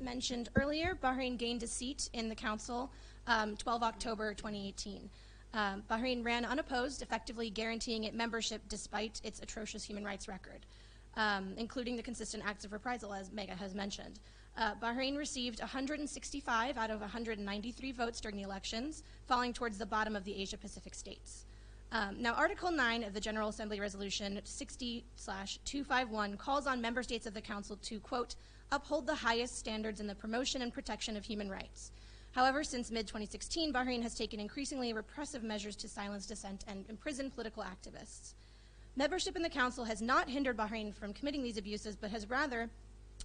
mentioned earlier, Bahrain gained a seat in the Council 12 October 2018. Bahrain ran unopposed, effectively guaranteeing it membership despite its atrocious human rights record, including the consistent acts of reprisal, as Mega has mentioned. Bahrain received 165 out of 193 votes during the elections, falling towards the bottom of the Asia-Pacific states. Now, Article 9 of the General Assembly Resolution 60/251 calls on member states of the Council to, quote, uphold the highest standards in the promotion and protection of human rights. However, since mid-2016, Bahrain has taken increasingly repressive measures to silence dissent and imprison political activists. Membership in the Council has not hindered Bahrain from committing these abuses, but has rather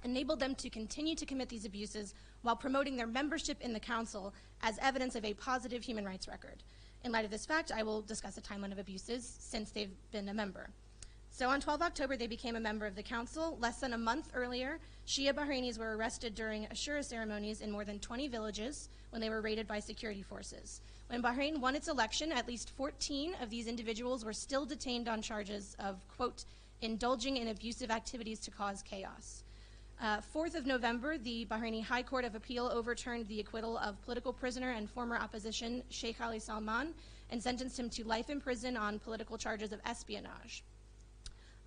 enabled them to continue to commit these abuses while promoting their membership in the Council as evidence of a positive human rights record. In light of this fact, I will discuss a timeline of abuses since they've been a member. So on 12 October, they became a member of the Council. Less than a month earlier, Shia Bahrainis were arrested during Ashura ceremonies in more than 20 villages when they were raided by security forces. When Bahrain won its election, at least 14 of these individuals were still detained on charges of, quote, indulging in abusive activities to cause chaos. 4th of November, the Bahraini High Court of Appeal overturned the acquittal of political prisoner and former opposition Sheikh Ali Salman and sentenced him to life in prison on political charges of espionage.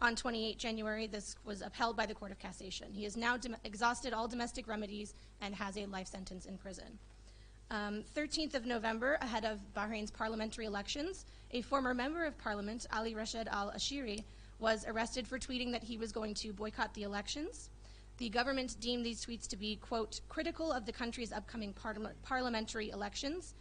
On 28 January, this was upheld by the Court of Cassation. He has now exhausted all domestic remedies and has a life sentence in prison. 13th of November, ahead of Bahrain's parliamentary elections, a former member of parliament, Ali Rashid al-Ashiri, was arrested for tweeting that he was going to boycott the elections. The government deemed these tweets to be, quote, critical of the country's upcoming parliamentary elections.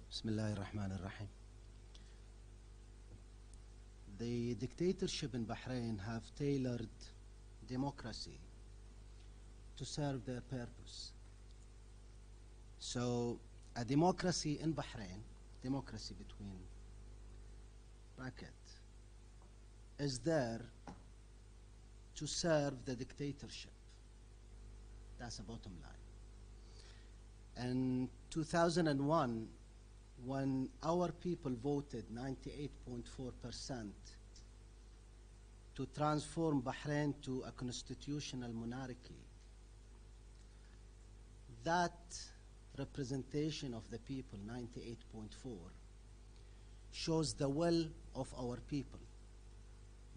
Bismillah ar-Rahman ar-Rahim. The dictatorship in Bahrain have tailored democracy to serve their purpose. So a democracy in Bahrain, democracy between bracket, is there to serve the dictatorship. That's the bottom line. In 2001, when our people voted 98.4% to transform Bahrain to a constitutional monarchy, that representation of the people, 98.4, shows the will of our people.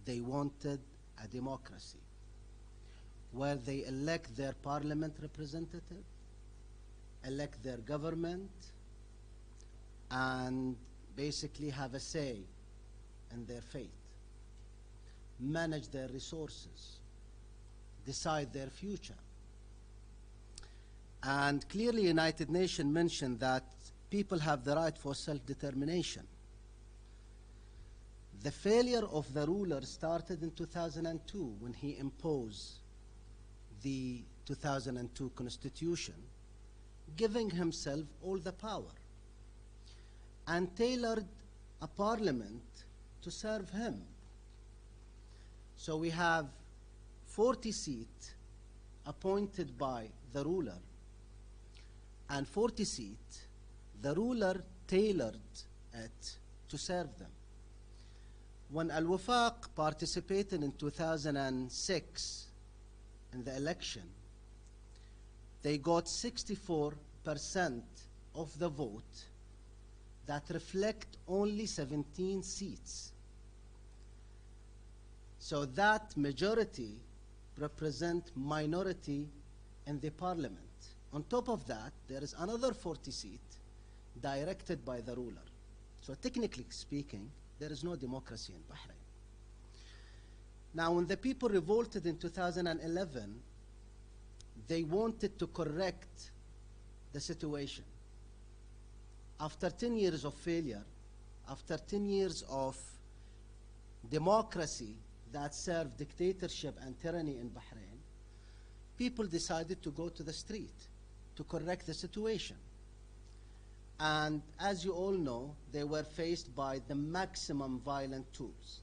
They wanted a democracy where they elect their parliament representative, elect their government, and basically have a say in their fate, manage their resources, decide their future. And clearly United Nations mentioned that people have the right for self-determination. The failure of the ruler started in 2002 when he imposed the 2002 constitution, giving himself all the power, and tailored a parliament to serve him. So we have 40 seats appointed by the ruler, and 40 seats the ruler tailored it to serve them. When Al-Wafaq participated in 2006 in the election, they got 64% of the vote that reflect only 17 seats. So that majority represent minority in the parliament. On top of that, there is another 40 seats directed by the ruler. So technically speaking, there is no democracy in Bahrain. Now, when the people revolted in 2011, they wanted to correct the situation. After 10 years of failure, after 10 years of democracy that served dictatorship and tyranny in Bahrain, people decided to go to the street to correct the situation. And as you all know, they were faced by the maximum violent tools.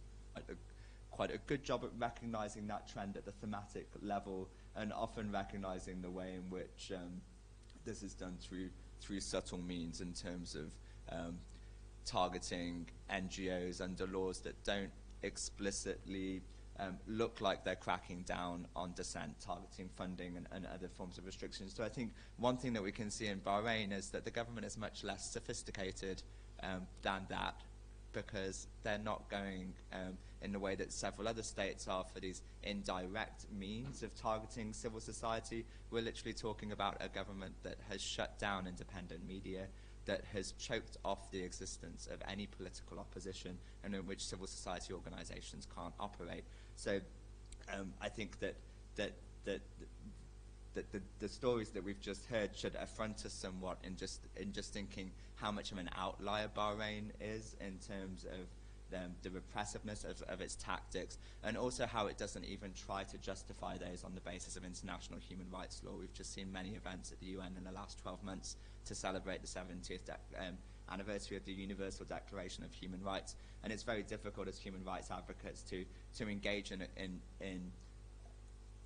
Quite a good job at recognizing that trend at the thematic level, and often recognizing the way in which this is done through subtle means in terms of targeting NGOs under laws that don't explicitly look like they're cracking down on dissent, targeting funding and other forms of restrictions. So I think one thing that we can see in Bahrain is that the government is much less sophisticated than that, because they're not going in the way that several other states are for these indirect means of targeting civil society. We're literally talking about a government that has shut down independent media, that has choked off the existence of any political opposition, and in which civil society organizations can't operate. So I think that the stories that we've just heard should affront us somewhat in just thinking how much of an outlier Bahrain is in terms of the repressiveness of its tactics, and also how it doesn't even try to justify those on the basis of international human rights law. We've just seen many events at the UN in the last 12 months to celebrate the 70th anniversary of the Universal Declaration of Human Rights, and it's very difficult as human rights advocates to engage in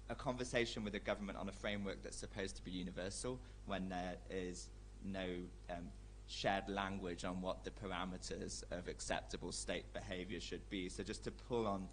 a conversation with the government on a framework that's supposed to be universal when there is no shared language on what the parameters of acceptable state behavior should be. So just to pull on